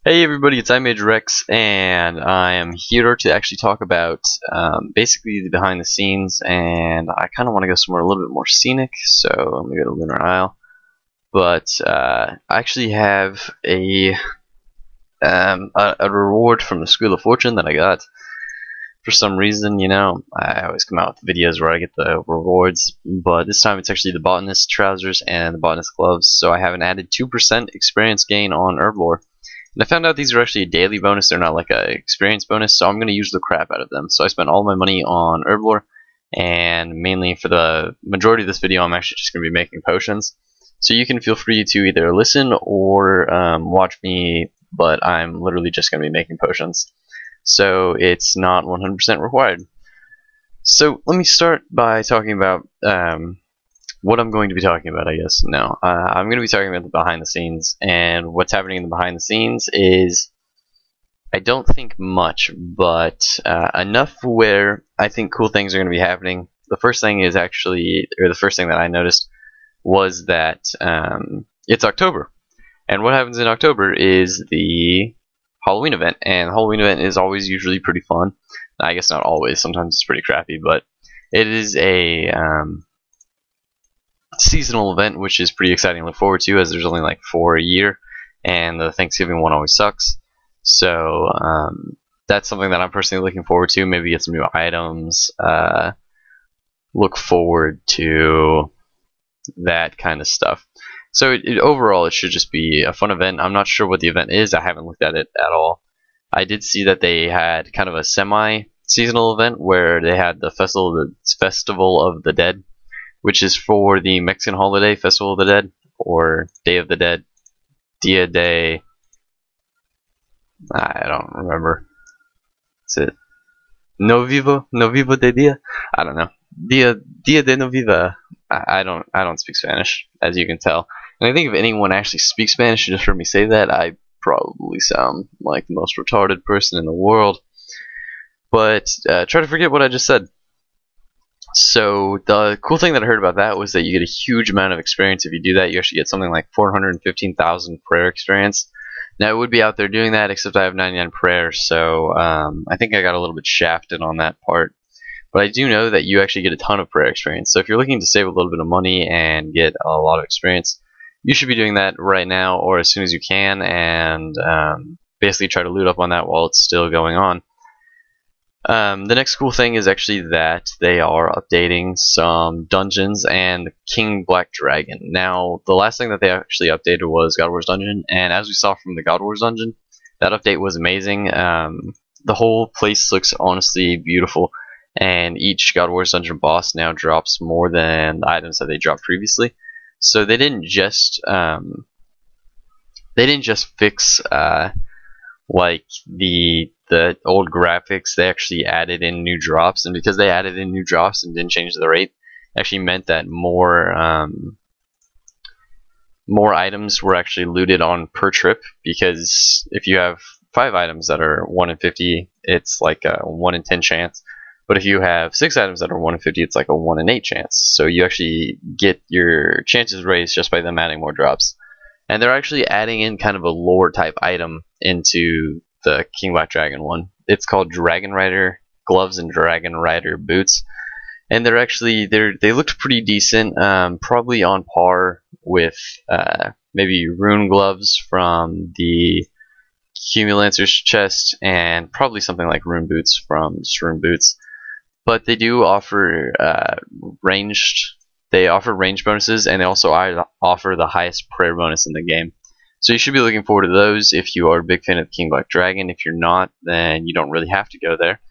Hey everybody, it's iMage Rex, and I am here to actually talk about basically the behind the scenes, and I kind of want to go somewhere a little bit more scenic, so let me go to Lunar Isle. But I actually have a reward from the School of Fortune that I got. For some reason, I always come out with videos where I get the rewards, but this time it's actually the Botanist Trousers and the Botanist Gloves, so I have an added 2% experience gain on Herblore. And I found out these are actually a daily bonus, they're not like a experience bonus, so I'm going to use the crap out of them. So I spent all my money on Herblore, and mainly for the majority of this video I'm actually just going to be making potions. So you can feel free to either listen or watch me, but I'm literally just going to be making potions. So it's not 100% required. So let me start by talking about what I'm going to be talking about, I guess. No, I'm going to be talking about the behind the scenes, and what's happening in the behind the scenes is, I don't think much, but enough where I think cool things are going to be happening. The first thing is actually, or the first thing that I noticed was that it's October, and what happens in October is the Halloween event, and the Halloween event is always usually pretty fun. I guess not always, sometimes it's pretty crappy, but it is a seasonal event, which is pretty exciting to look forward to, as there's only like 4 a year, and the Thanksgiving one always sucks. So that's something that I'm personally looking forward to. Maybe get some new items, look forward to that kind of stuff. So overall it should just be a fun event. I'm not sure what the event is, I haven't looked at it at all. I did see that they had kind of a semi-seasonal event where they had the Festival of the Dead, which is for the Mexican holiday, Festival of the Dead, or Day of the Dead, Dia de... I don't remember. Is it No Vivo de Dia? I don't know. Dia de No Viva. I don't speak Spanish, as you can tell. And I think if anyone actually speaks Spanish and just heard me say that, I probably sound like the most retarded person in the world. But try to forget what I just said. So the cool thing that I heard about that was that you get a huge amount of experience if you do that. You actually get something like 415,000 prayer experience. Now, I would be out there doing that, except I have 99 prayers, so I think I got a little bit shafted on that part. But I do know that you actually get a ton of prayer experience. So if you're looking to save a little bit of money and get a lot of experience, you should be doing that right now or as soon as you can, and basically try to loot up on that while it's still going on. The next cool thing is actually that they are updating some dungeons and King Black Dragon. Now, the last thing that they actually updated was Gobblers Dungeon, and as we saw from the Gobblers Dungeon, that update was amazing. The whole place looks honestly beautiful, and each Gobblers Dungeon boss now drops more than the items that they dropped previously. So they didn't just fix like the old graphics. They actually added in new drops, and because they added in new drops and didn't change the rate, actually meant that more items were actually looted on per trip, because if you have 5 items that are 1 in 50, it's like a 1 in 10 chance. But if you have 6 items that are 1 in 50, it's like a 1 in 8 chance. So you actually get your chances raised just by them adding more drops. And they're actually adding in kind of a lore type item into the King Black Dragon one. It's called Dragon Rider Gloves and Dragon Rider Boots. And they're actually, they looked pretty decent, probably on par with maybe Rune Gloves from the Cumulancer's chest, and probably something like Rune Boots from Rune Boots. But they do offer ranged bonuses, and they also offer the highest prayer bonus in the game. So you should be looking forward to those if you are a big fan of King Black Dragon. If you're not, then you don't really have to go there.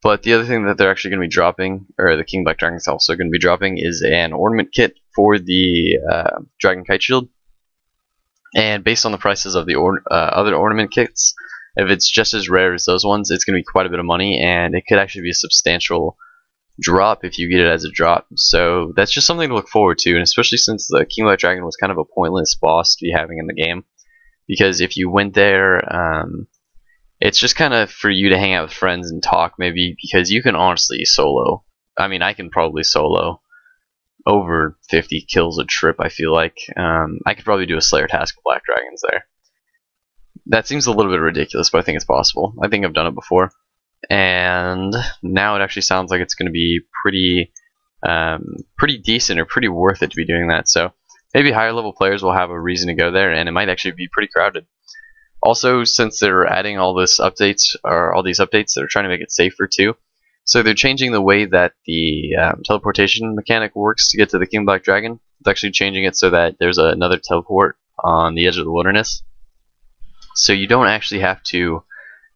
But the other thing that they're actually going to be dropping, or the King Black Dragon is also going to be dropping, is an ornament kit for the Dragon Kite Shield. And based on the prices of the other ornament kits, if it's just as rare as those ones, it's going to be quite a bit of money, and it could actually be a substantial drop if you get it as a drop. So that's just something to look forward to, and especially since the King Black Dragon was kind of a pointless boss to be having in the game, because if you went there, it's just kind of for you to hang out with friends and talk, maybe, because you can honestly solo. I mean, I can probably solo over 50 kills a trip, I feel like. I could probably do a Slayer task with Black Dragons there. that seems a little bit ridiculous, but I think it's possible. I think I've done it before, and now it actually sounds like it's going to be pretty decent or pretty worth it to be doing that. So maybe higher level players will have a reason to go there, and it might actually be pretty crowded. Also, since they're adding all these updates, they're trying to make it safer too. So they're changing the way that the teleportation mechanic works to get to the King Black Dragon. It's actually changing it so that there's another teleport on the edge of the wilderness. So you don't actually have to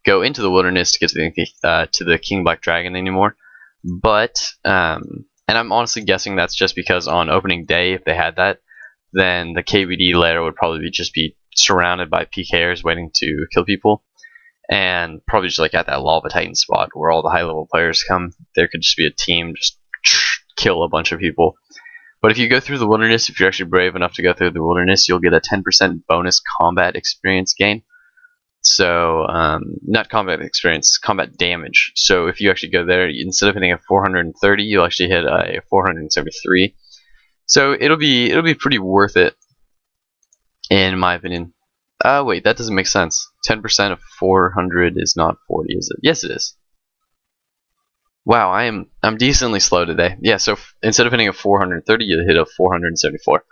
go into the wilderness to get to the King Black Dragon anymore. But and I'm honestly guessing that's just because on opening day, if they had that, then the KBD layer would probably just be surrounded by PKers waiting to kill people. And probably just like at that Lava Titan spot where all the high level players come, there could just be a team just kill a bunch of people. But if you go through the wilderness, if you're actually brave enough to go through the wilderness, you'll get a 10% bonus combat experience gain. So, not combat experience, combat damage. So if you actually go there, instead of hitting a 430, you'll actually hit a 473. So it'll be pretty worth it, in my opinion. Wait, that doesn't make sense. 10% of 400 is not 40, is it? Yes, it is. Wow, I'm decently slow today. Yeah, so instead of hitting a 430, you hit a 474.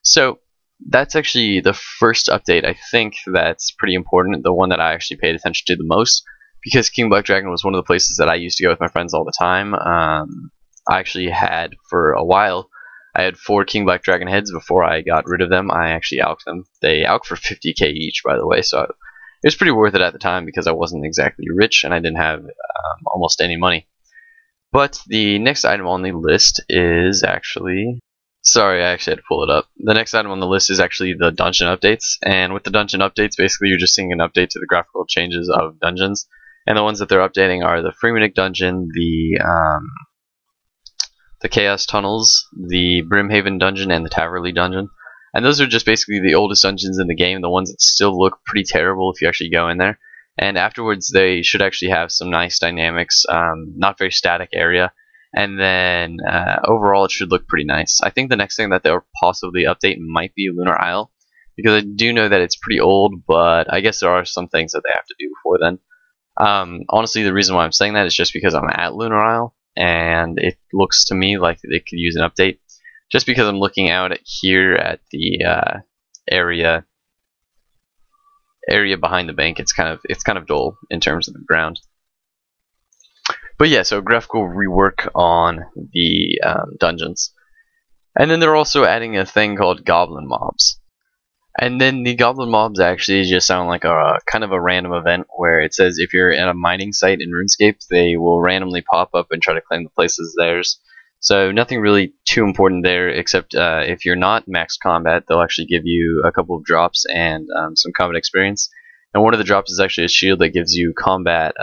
So that's actually the first update. I think that's pretty important. The one that I actually paid attention to the most, because King Black Dragon was one of the places that I used to go with my friends all the time. I actually had for a while. I had 4 King Black Dragon heads before I got rid of them. I actually alched them. They alched for 50k each, by the way, so it was pretty worth it at the time because I wasn't exactly rich and I didn't have almost any money. But the next item on the list is actually... Sorry, I actually had to pull it up. The next item on the list is actually the dungeon updates, and with the dungeon updates, basically you're just seeing an update to the graphical changes of dungeons, and the ones that they're updating are the Freemanic Dungeon, the Chaos Tunnels, the Brimhaven Dungeon, and the Taverley Dungeon. And those are just basically the oldest dungeons in the game, the ones that still look pretty terrible if you actually go in there. And afterwards, they should actually have some nice dynamics, not very static area. And then overall, it should look pretty nice. I think the next thing that they'll possibly update might be Lunar Isle, because I do know that it's pretty old, but I guess there are some things that they have to do before then. Honestly, the reason why I'm saying that is just because I'm at Lunar Isle, and it looks to me like they could use an update. Just because I'm looking out here at the area behind the bank, it's kind of dull in terms of the ground. But yeah, so graphical rework on the dungeons. And then they're also adding a thing called Goblin Mobs. And then the Goblin Mobs actually just sound like a kind of a random event where it says if you're at a mining site in Runescape, they will randomly pop up and try to claim the place as theirs. So nothing really too important there, except if you're not max combat, they'll actually give you a couple of drops and some combat experience. And one of the drops is actually a shield that gives you a combat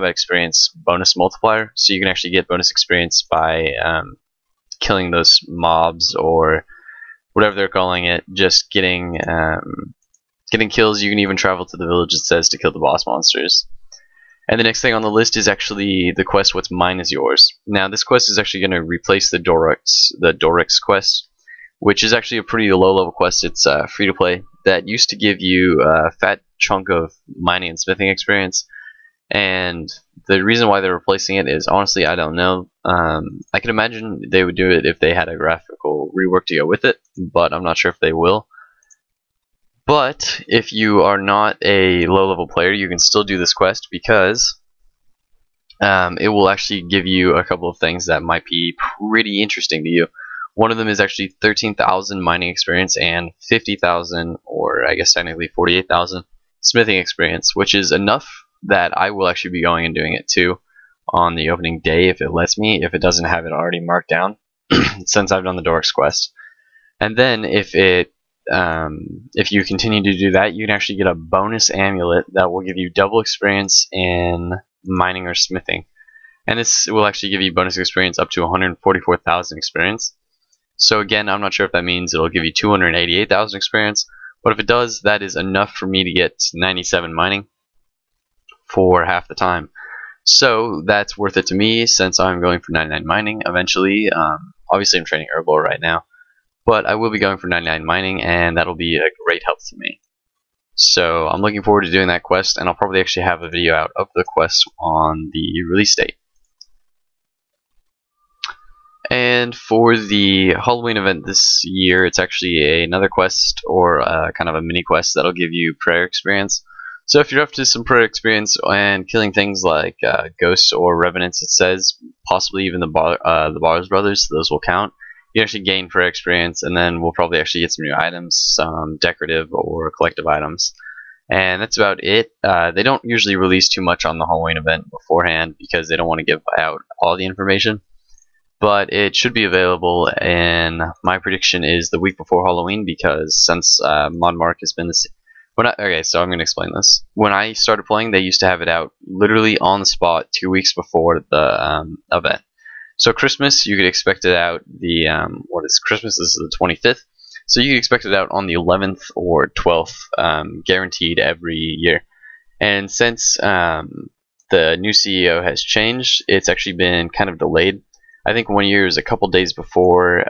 experience bonus multiplier. So you can actually get bonus experience by killing those mobs or whatever they're calling it. Just getting kills. You can even travel to the village, it says, to kill the boss monsters. And the next thing on the list is actually the quest, What's Mine is Yours. Now this quest is actually going to replace the Dorix quest, which is actually a pretty low level quest. It's free to play. That used to give you a fat chunk of mining and smithing experience, and the reason why they're replacing it is, honestly, I don't know. I can imagine they would do it if they had a graphical rework to go with it, but I'm not sure if they will. But if you are not a low level player, you can still do this quest because it will actually give you a couple of things that might be pretty interesting to you. One of them is actually 13,000 mining experience and 50,000, or I guess technically 48,000 smithing experience, which is enough that I will actually be going and doing it too on the opening day if it lets me, if it doesn't have it already marked down, since I've done the Dorix quest. And then if you continue to do that, you can actually get a bonus amulet that will give you double experience in mining or smithing. And this will actually give you bonus experience up to 144,000 experience. So again, I'm not sure if that means it'll give you 288,000 experience, but if it does, that is enough for me to get 97 mining for half the time. So that's worth it to me since I'm going for 99 mining eventually. Obviously I'm training Herbal right now, but I will be going for 99 mining, and that'll be a great help to me. So I'm looking forward to doing that quest, and I'll probably actually have a video out of the quest on the release date. And for the Halloween event this year, it's actually another quest, or kind of a mini quest that'll give you prayer experience. So if you're up to some prayer experience and killing things like ghosts or revenants, it says possibly even the Gobblers brothers, those will count. You actually gain prayer experience, and then we'll probably actually get some new items, some decorative or collective items. And that's about it. They don't usually release too much on the Halloween event beforehand because they don't want to give out all the information. But it should be available, and my prediction is the week before Halloween, because since Monmark has been this. Okay, so I'm going to explain this. When I started playing, they used to have it out literally on the spot 2 weeks before the event. So Christmas, you could expect it out the what is Christmas? This is the 25th. So you could expect it out on the 11th or 12th, guaranteed every year. And since the new CEO has changed, it's actually been kind of delayed. I think 1 year is a couple days before,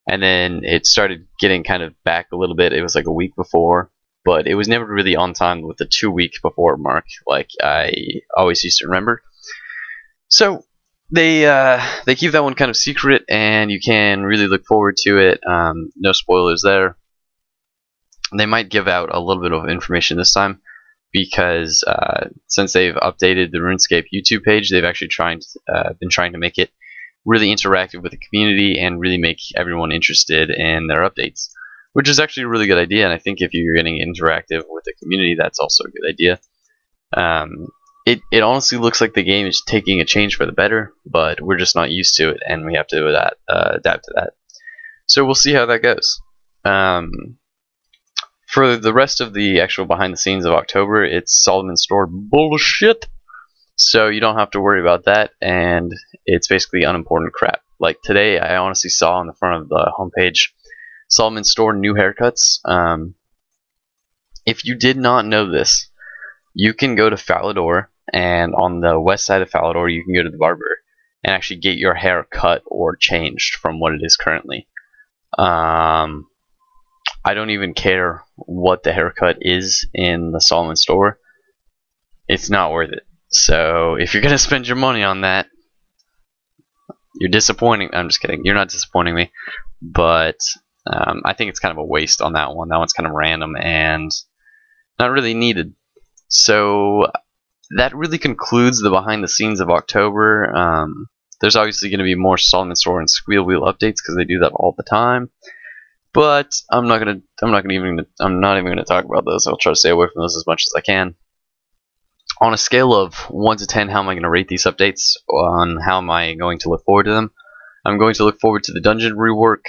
and then it started getting kind of back a little bit. It was like a week before, but it was never really on time with the 2 week before mark, like I always used to remember. So they keep that one kind of secret, and you can really look forward to it. No spoilers there. They might give out a little bit of information this time, because since they've updated the Runescape YouTube page, they've actually been trying to make it really interactive with the community and really make everyone interested in their updates, which is actually a really good idea. And I think if you're getting interactive with the community, that's also a good idea. It honestly looks like the game is taking a change for the better, but we're just not used to it, and we have to adapt to that. So we'll see how that goes. For the rest of the actual behind the scenes of October, it's Solomon Store bullshit. So you don't have to worry about that, and it's basically unimportant crap. Like today, I honestly saw on the front of the homepage, Solomon Store new haircuts. If you did not know this, you can go to Falador, and on the west side of Falador, you can go to the barber and actually get your hair cut or changed from what it is currently. I don't even care what the haircut is in the Solomon Store. It's not worth it. So if you're going to spend your money on that, you're disappointing. I'm just kidding. You're not disappointing me. But I think it's kind of a waste on that one. That one's kind of random and not really needed. So that really concludes the behind the scenes of October. There's obviously going to be more Solomon Store and Squeal Wheel updates because they do that all the time. But I'm not even gonna talk about those. I'll try to stay away from those as much as I can. On a scale of 1 to 10, how am I going to rate these updates? On how am I going to look forward to them? I'm going to look forward to the dungeon rework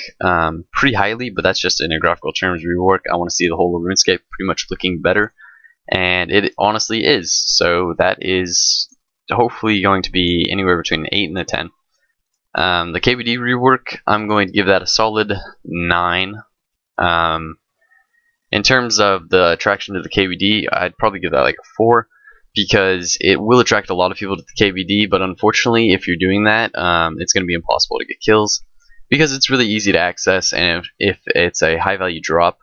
pretty highly, but that's just in a graphical terms rework. I want to see the whole of RuneScape pretty much looking better, and it honestly is. So that is hopefully going to be anywhere between an 8 and a 10. The KBD rework, I'm going to give that a solid 9. In terms of the attraction to the KBD, I'd probably give that like a 4, because it will attract a lot of people to the KBD, but unfortunately, if you're doing that, it's going to be impossible to get kills, because it's really easy to access, and if it's a high value drop,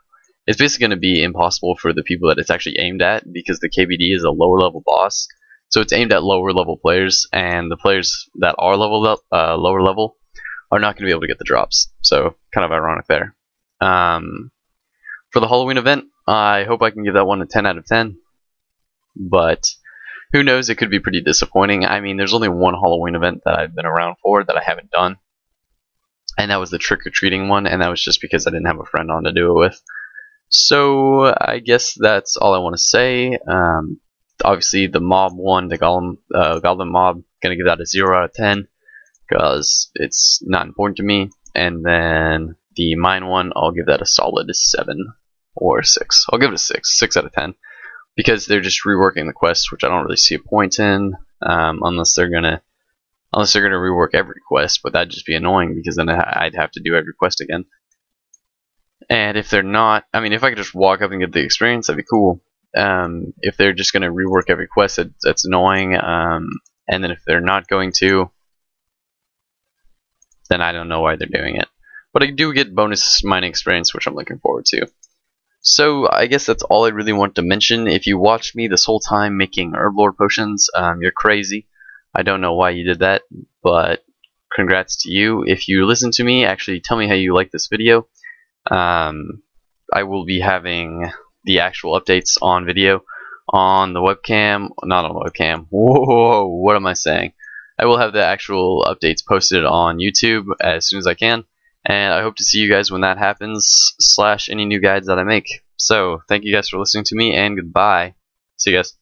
it's basically going to be impossible for the people that it's actually aimed at, because the KBD is a lower level boss. So it's aimed at lower level players, and the players that are lower level are not going to be able to get the drops. So kind of ironic there. For the Halloween event, I hope I can give that one a 10 out of 10. But who knows, it could be pretty disappointing. I mean, there's only one Halloween event that I've been around for that I haven't done. And that was the trick-or-treating one, and that was just because I didn't have a friend on to do it with. So I guess that's all I want to say. Obviously, the mob one, the Goblin Mob, gonna give that a 0 out of 10 because it's not important to me. And then the mine one, I'll give that a solid 7 or 6. I'll give it a 6 out of 10, because they're just reworking the quest, which I don't really see a point in, unless they're gonna rework every quest. But that'd just be annoying, because then I'd have to do every quest again. And if they're not, I mean, if I could just walk up and get the experience, that'd be cool. If they're just going to rework every quest, that's annoying. And then if they're not going to, then I don't know why they're doing it. But I do get bonus mining experience, which I'm looking forward to. So I guess that's all I really want to mention. If you watched me this whole time making Herblore potions, you're crazy. I don't know why you did that, but congrats to you. If you listen to me, actually tell me how you like this video. I will be having the actual updates on video on the webcam, not on the webcam. Whoa, what am I saying? I will have the actual updates posted on YouTube as soon as I can, and I hope to see you guys when that happens, / any new guides that I make. So, thank you guys for listening to me, and goodbye. See you guys.